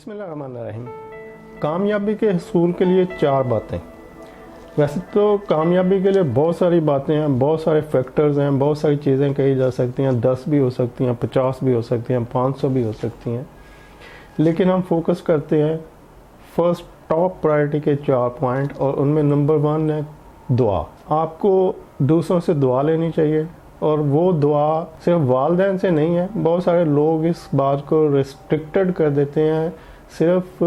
बिस्मिल्लाहिर्रहमानिर्रहीम। कामयाबी के हसूल के लिए 4 बातें। वैसे तो कामयाबी के लिए बहुत सारी बातें हैं, बहुत सारे फैक्टर्स हैं, बहुत सारी चीज़ें कही जा सकती हैं। 10 भी हो सकती हैं, 50 भी हो सकती हैं, 500 भी हो सकती हैं, लेकिन हम फोकस करते हैं फर्स्ट टॉप प्रायोरिटी के 4 पॉइंट, और उनमें नंबर 1 है दुआ। आपको दूसरों से दुआ लेनी चाहिए, और वो दुआ सिर्फ वालिदैन से नहीं है। बहुत सारे लोग इस बात को रिस्ट्रिक्टेड कर देते हैं, सिर्फ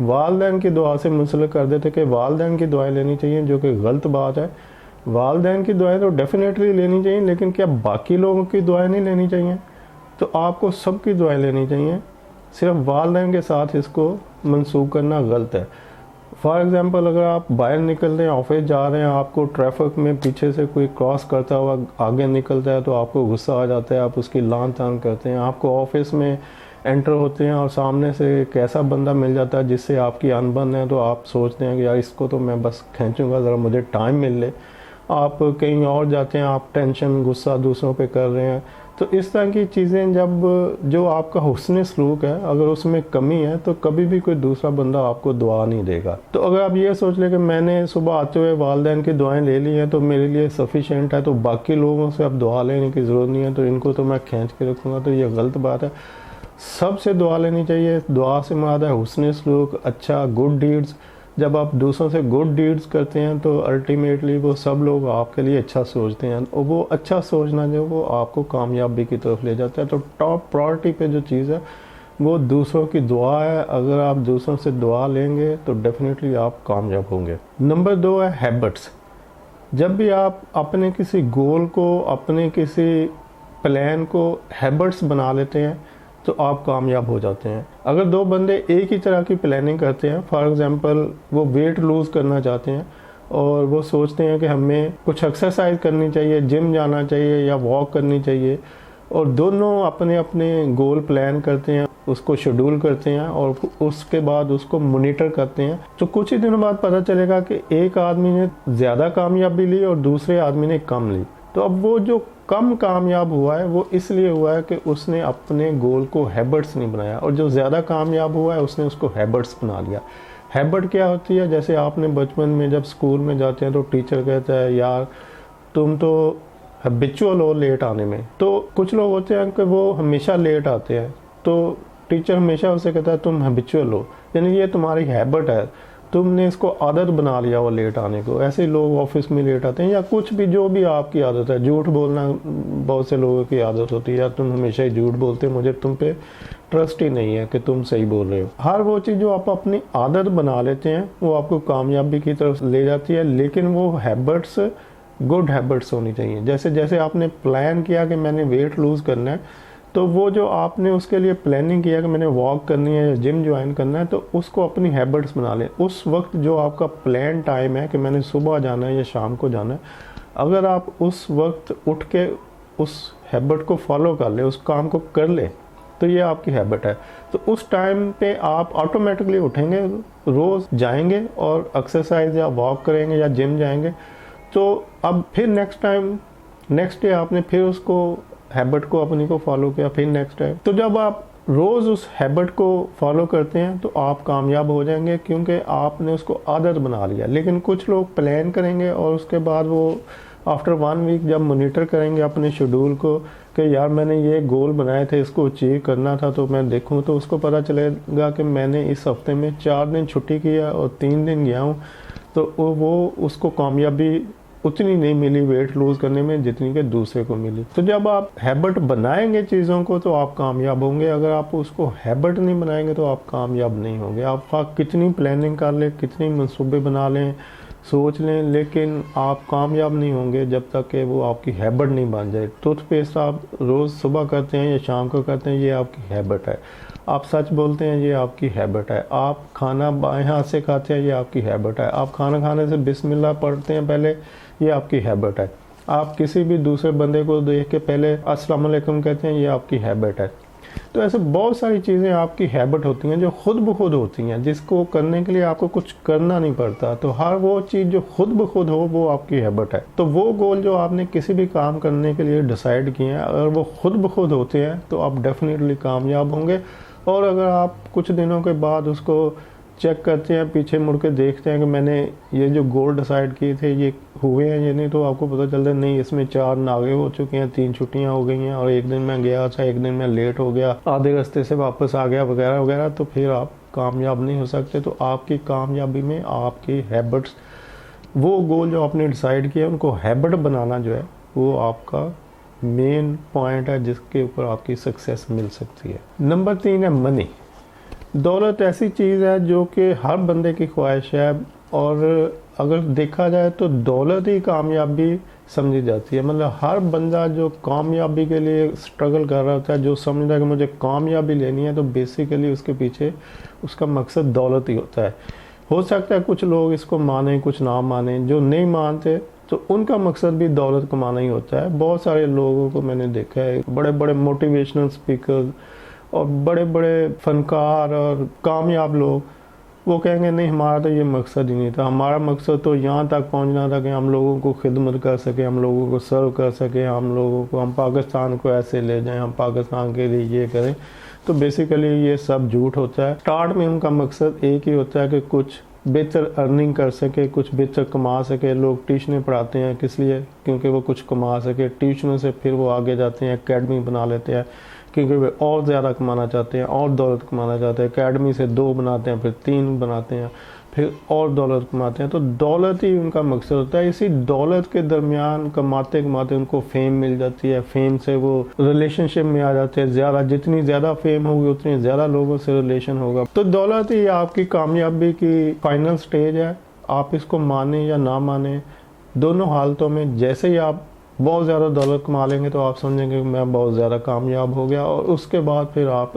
वालिदैन की दुआ से मुंसलिक कर देते कि वालिदैन की दुआएं लेनी चाहिए, जो कि गलत बात है। वालिदैन की दुआएं तो डेफिनेटली लेनी चाहिए, लेकिन क्या बाकी लोगों की दुआएं नहीं लेनी चाहिए? तो आपको सबकी दुआएं लेनी चाहिए, सिर्फ वालिदैन के साथ इसको मंसूब करना गलत है। फॉर एग्ज़ाम्पल, अगर आप बाहर निकल रहे हैं, ऑफिस जा रहे हैं, आपको ट्रैफिक में पीछे से कोई क्रॉस करता हुआ आगे निकलता है तो आपको गुस्सा आ जाता है, आप उसकी लान तान करते हैं। आपको ऑफिस में एंटर होते हैं और सामने से एक ऐसा बंदा मिल जाता है जिससे आपकी अनबन है, तो आप सोचते हैं कि यार इसको तो मैं बस खींचूंगा, ज़रा मुझे टाइम मिल ले। आप कहीं और जाते हैं, आप टेंशन गुस्सा दूसरों पे कर रहे हैं। तो इस तरह की चीज़ें, जब जो आपका हुस्न सलूक है अगर उसमें कमी है, तो कभी भी कोई दूसरा बंदा आपको दुआ नहीं देगा। तो अगर आप ये सोच लें कि मैंने सुबह आते हुए वालिदैन की दुआएं ले ली हैं तो मेरे लिए सफिशेंट है, तो बाकी लोगों से अब दुआ लेने की ज़रूरत नहीं है, तो इनको तो मैं खींच के रखूँगा, तो ये गलत बात है। सबसे दुआ लेनी चाहिए। दुआ से मुराद है हुस्न सलूक, अच्छा गुड डीड्स। जब आप दूसरों से गुड डीड्स करते हैं तो अल्टीमेटली वो सब लोग आपके लिए अच्छा सोचते हैं, और वो अच्छा सोचना जो वो आपको कामयाबी की तरफ ले जाता है। तो टॉप प्रायोरिटी पे जो चीज़ है वो दूसरों की दुआ है। अगर आप दूसरों से दुआ लेंगे तो डेफिनेटली आप कामयाब होंगे। नंबर 2 है हैबिट्स। जब भी आप अपने किसी गोल को, अपने किसी प्लान को हैबिट्स बना लेते हैं तो आप कामयाब हो जाते हैं। अगर 2 बंदे एक ही तरह की प्लानिंग करते हैं, फॉर एग्जांपल वो वेट लूज़ करना चाहते हैं और वो सोचते हैं कि हमें कुछ एक्सरसाइज करनी चाहिए, जिम जाना चाहिए या वॉक करनी चाहिए, और दोनों अपने अपने गोल प्लान करते हैं, उसको शेड्यूल करते हैं और उसके बाद उसको मॉनिटर करते हैं, तो कुछ ही दिनों बाद पता चलेगा कि एक आदमी ने ज़्यादा कामयाबी ली और दूसरे आदमी ने कम ली। तो अब वो जो कम कामयाब हुआ है वो इसलिए हुआ है कि उसने अपने गोल को हैबिट्स नहीं बनाया, और जो ज़्यादा कामयाब हुआ है उसने उसको हैबिट्स बना लिया। हैबिट क्या होती है? जैसे आपने बचपन में जब स्कूल में जाते हैं तो टीचर कहता है यार तुम तो हैबिचुअल हो लेट आने में। तो कुछ लोग होते हैं कि वो हमेशा लेट आते हैं, तो टीचर हमेशा उसे कहता है तुम हैबिचुअल हो, यानी ये तुम्हारी हैबिट है, तुमने इसको आदत बना लिया वो लेट आने को। ऐसे लोग ऑफिस में लेट आते हैं, या कुछ भी जो भी आपकी आदत है। झूठ बोलना बहुत से लोगों की आदत होती है, या तुम हमेशा ही झूठ बोलते, मुझे तुम पे ट्रस्ट ही नहीं है कि तुम सही बोल रहे हो। हर वो चीज़ जो आप अपनी आदत बना लेते हैं वो आपको कामयाबी की तरफ ले जाती है, लेकिन वो हैबिट्स गुड हैबिट्स होनी चाहिए। जैसे जैसे आपने प्लान किया कि मैंने वेट लूज़ करना है, तो वो जो आपने उसके लिए प्लानिंग किया कि मैंने वॉक करनी है या जिम ज्वाइन करना है, तो उसको अपनी हैबिट्स बना लें। उस वक्त जो आपका प्लान टाइम है कि मैंने सुबह जाना है या शाम को जाना है, अगर आप उस वक्त उठ के उस हैबिट को फॉलो कर ले, उस काम को कर ले, तो ये आपकी हैबिट है। तो उस टाइम पे आप ऑटोमेटिकली उठेंगे, रोज़ जाएंगे और एक्सरसाइज या वॉक करेंगे या जिम जाएंगे। तो अब फिर नेक्स्ट डे आपने फिर उसको हैबिट को अपनी को फॉलो किया, फिर नेक्स्ट टाइम। तो जब आप रोज़ उस हैबिट को फॉलो करते हैं तो आप कामयाब हो जाएंगे, क्योंकि आपने उसको आदत बना लिया। लेकिन कुछ लोग प्लान करेंगे और उसके बाद वो आफ्टर 1 वीक जब मॉनिटर करेंगे अपने शेड्यूल को कि यार मैंने ये गोल बनाए थे, इसको अचीव करना था, तो मैं देखूं, तो उसको पता चलेगा कि मैंने इस हफ्ते में 4 दिन छुट्टी किया और 3 दिन गया हूँ, तो वो उसको कामयाबी उतनी नहीं मिली वेट लूज़ करने में जितनी कि दूसरे को मिली। तो जब आप हैबिट बनाएंगे चीज़ों को तो आप कामयाब होंगे। अगर आप उसको हैबिट नहीं बनाएंगे तो आप कामयाब नहीं होंगे। आप कितनी प्लानिंग कर लें, कितनी मंसूबे बना लें, सोच लें, लेकिन आप कामयाब नहीं होंगे जब तक कि वो आपकी हैबिट नहीं बन जाए। टूथपेस्ट आप रोज़ सुबह करते हैं या शाम को करते हैं, ये आपकी हैबिट है। आप सच बोलते हैं, ये आपकी हैबिट है। आप खाना बाएं हाथ से खाते हैं, ये आपकी हैबिट है। आप खाना खाने से बिस्मिल्लाह पढ़ते हैं पहले, ये आपकी हैबिट है। आप किसी भी दूसरे बंदे को देख के पहले अस्सलाम वालेकुम कहते हैं, ये आपकी हैबिट है। तो ऐसे बहुत सारी चीज़ें आपकी हैबिट होती हैं जो खुद ब खुद होती हैं, जिसको करने के लिए आपको कुछ करना नहीं पड़ता। तो हर वो चीज़ जो खुद ब खुद हो वो आपकी हैबिट है। तो वो गोल जो आपने किसी भी काम करने के लिए डिसाइड किए हैं, अगर वो खुद ब खुद होते हैं तो आप डेफिनेटली कामयाब होंगे। और अगर आप कुछ दिनों के बाद उसको चेक करते हैं, पीछे मुड़ के देखते हैं कि मैंने ये जो गोल डिसाइड किए थे ये हुए हैं ये नहीं, तो आपको पता चलता है नहीं, इसमें 4 नागे हो चुके हैं, 3 छुट्टियां हो गई हैं, और एक दिन मैं गया था, एक दिन मैं लेट हो गया, आधे रास्ते से वापस आ गया वगैरह वगैरह, तो फिर आप कामयाब नहीं हो सकते। तो आपकी कामयाबी में आपकी हैबिट्स, वो गोल जो आपने डिसाइड किया उनको हैबिट बनाना जो है वो आपका मेन पॉइंट है जिसके ऊपर आपकी सक्सेस मिल सकती है। नंबर 3 है मनी। दौलत ऐसी चीज़ है जो कि हर बंदे की ख्वाहिश है, और अगर देखा जाए तो दौलत ही कामयाबी समझी जाती है। मतलब हर बंदा जो कामयाबी के लिए स्ट्रगल कर रहा होता है, जो समझता है कि मुझे कामयाबी लेनी है, तो बेसिकली उसके पीछे उसका मकसद दौलत ही होता है। हो सकता है कुछ लोग इसको माने कुछ ना माने, जो नहीं मानते तो उनका मकसद भी दौलत कमाना ही होता है। बहुत सारे लोगों को मैंने देखा है, बड़े बड़े मोटिवेशनल स्पीकर और बड़े बड़े फनकार और कामयाब लोग, वो कहेंगे नहीं हमारा तो ये मकसद ही नहीं था, हमारा मकसद तो यहाँ तक पहुँचना था कि हम लोगों को खिदमत कर सके, हम लोगों को सर्व कर सके, हम पाकिस्तान को ऐसे ले जाएं, हम पाकिस्तान के लिए ये करें। तो बेसिकली ये सब झूठ होता है। स्टार्ट में उनका मकसद एक ही होता है कि कुछ बेहतर अर्निंग कर सके, कुछ बेहतर कमा सके। लोग ट्यूशनें पढ़ाते हैं किस लिए? क्योंकि वो कुछ कमा सके। ट्यूशनों से फिर वो आगे जाते हैं, एकेडमी बना लेते हैं क्योंकि वे और ज़्यादा कमाना चाहते हैं और दौलत कमाना चाहते हैं। एकेडमी से 2 बनाते हैं, फिर 3 बनाते हैं, फिर और दौलत कमाते हैं। तो दौलत ही उनका मकसद होता है। इसी दौलत के दरमियान कमाते कमाते उनको फेम मिल जाती है। फेम से वो रिलेशनशिप में आ जाते हैं। ज़्यादा जितनी ज़्यादा फेम होगी उतनी ज़्यादा लोगों से रिलेशन होगा। तो दौलत ही आपकी कामयाबी की फाइनल स्टेज है। आप इसको माने या ना माने, दोनों हालतों में जैसे ही आप बहुत ज़्यादा दौलत कमा लेंगे तो आप समझेंगे कि मैं बहुत ज़्यादा कामयाब हो गया, और उसके बाद फिर आप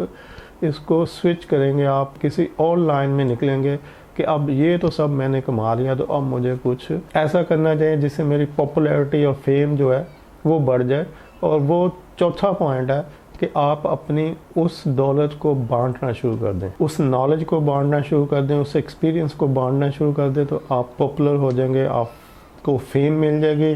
इसको स्विच करेंगे, आप किसी और लाइन में निकलेंगे कि अब ये तो सब मैंने कमा लिया, तो अब मुझे कुछ ऐसा करना चाहिए जिससे मेरी पॉपुलैरिटी और फेम जो है वो बढ़ जाए। और वो चौथा पॉइंट है कि आप अपनी उस दौलत को बांटना शुरू कर दें, उस नॉलेज को बांटना शुरू कर दें, उस एक्सपीरियंस को बांटना शुरू कर दें, तो आप पॉपुलर हो जाएंगे, आपको फेम मिल जाएगी,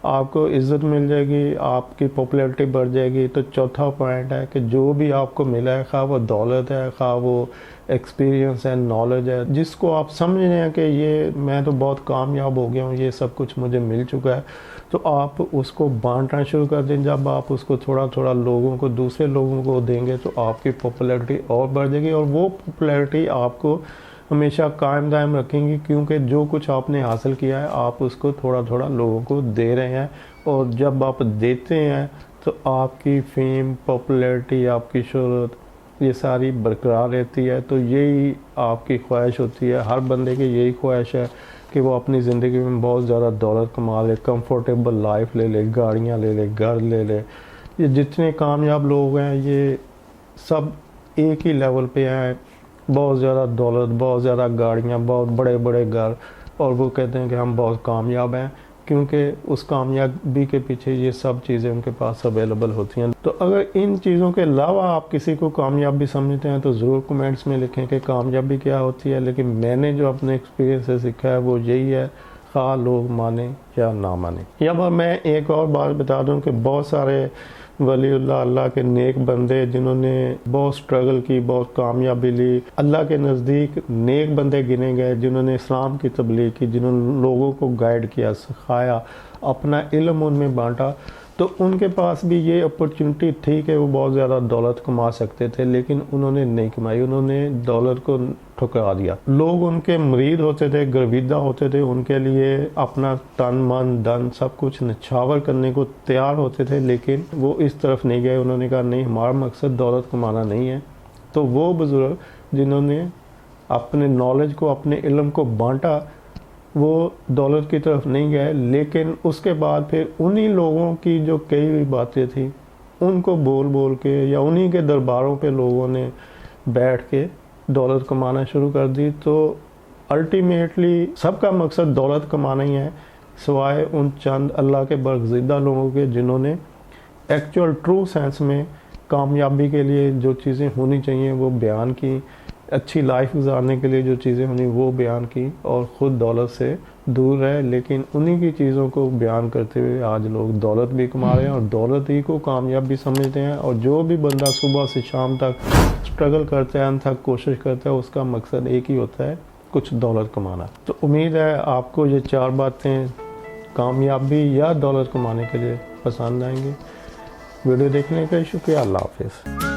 आपको इज़्ज़त मिल जाएगी, आपकी पॉपुलैरिटी बढ़ जाएगी। तो चौथा पॉइंट है कि जो भी आपको मिला है, खा वो दौलत है, खा वो एक्सपीरियंस है, नॉलेज है, जिसको आप समझ रहे हैं कि ये मैं तो बहुत कामयाब हो गया हूँ, ये सब कुछ मुझे मिल चुका है, तो आप उसको बांटना शुरू कर दें। जब आप उसको थोड़ा थोड़ा लोगों को, दूसरे लोगों को देंगे तो आपकी पॉपुलैरिटी और बढ़ जाएगी, और वो पॉपुलैरिटी आपको हमेशा कायम दायम रखेंगी, क्योंकि जो कुछ आपने हासिल किया है आप उसको थोड़ा थोड़ा लोगों को दे रहे हैं। और जब आप देते हैं तो आपकी फेम, पॉपुलैरिटी, आपकी शोहरत, ये सारी बरकरार रहती है। तो यही आपकी ख्वाहिश होती है, हर बंदे की यही ख्वाहिश है कि वो अपनी ज़िंदगी में बहुत ज़्यादा दौलत कमा ले, कंफर्टेबल लाइफ ले ले, गाड़ियाँ ले ले, घर ले ले। ये जितने कामयाब लोग हैं ये सब एक ही लेवल पे हैं, बहुत ज़्यादा दौलत, बहुत ज़्यादा गाड़ियाँ, बहुत बड़े बड़े घर, और वो कहते हैं कि हम बहुत कामयाब हैं, क्योंकि उस कामयाबी के पीछे ये सब चीज़ें उनके पास अवेलेबल होती हैं। तो अगर इन चीज़ों के अलावा आप किसी को कामयाबी समझते हैं तो ज़रूर कमेंट्स में लिखें कि कामयाबी क्या होती है। लेकिन मैंने जो अपने एक्सपीरियंस से सीखा है वो यही है, खा लोग माने या ना माने। यहाँ पर मैं एक और बात बता दूँ कि बहुत सारे वलीउल्लाह, अल्लाह के नेक बंदे जिन्होंने बहुत स्ट्रगल की, बहुत कामयाबी ली, अल्लाह के नज़दीक नेक बंदे गिने गए, जिन्होंने इस्लाम की तबलीग की, जिन्होंने लोगों को गाइड किया, सिखाया, अपना इल्म उनमें बांटा, तो उनके पास भी ये अपॉर्चुनिटी थी कि वो बहुत ज़्यादा दौलत कमा सकते थे, लेकिन उन्होंने नहीं कमाई, उन्होंने दौलत को ठुकरा दिया। लोग उनके मुरीद होते थे, गर्विदा होते थे, उनके लिए अपना तन मन धन सब कुछ निछावर करने को तैयार होते थे, लेकिन वो इस तरफ नहीं गए। उन्होंने कहा नहीं, हमारा मकसद दौलत कमाना नहीं है। तो वो बुज़ुर्ग जिन्होंने अपने नॉलेज को, अपने इल्म को बांटा, वो दौलत की तरफ नहीं गए, लेकिन उसके बाद फिर उन्हीं लोगों की जो कई हुई बातें थी उनको बोल बोल के, या उन्हीं के दरबारों पे लोगों ने बैठ के दौलत कमाना शुरू कर दी। तो अल्टीमेटली सबका मकसद दौलत कमाना ही है, सिवाय उन चंद अल्लाह के बरगज़िदा लोगों के जिन्होंने एक्चुअल ट्रू सेंस में कामयाबी के लिए जो चीज़ें होनी चाहिए वो बयान की, अच्छी लाइफ गुजारने के लिए जो चीज़ें होनी वो बयान की, और ख़ुद दौलत से दूर है, लेकिन उन्हीं की चीज़ों को बयान करते हुए आज लोग दौलत भी कमा रहे हैं और दौलत ही को कामयाबी समझते हैं। और जो भी बंदा सुबह से शाम तक स्ट्रगल करता है, अनथक कोशिश करता है, उसका मकसद एक ही होता है, कुछ दौलत कमाना। तो उम्मीद है आपको ये 4 बातें कामयाबी या दौलत कमाने के लिए पसंद आएंगी। वीडियो देखने का शुक्रिया। अल्लाह हाफिज़।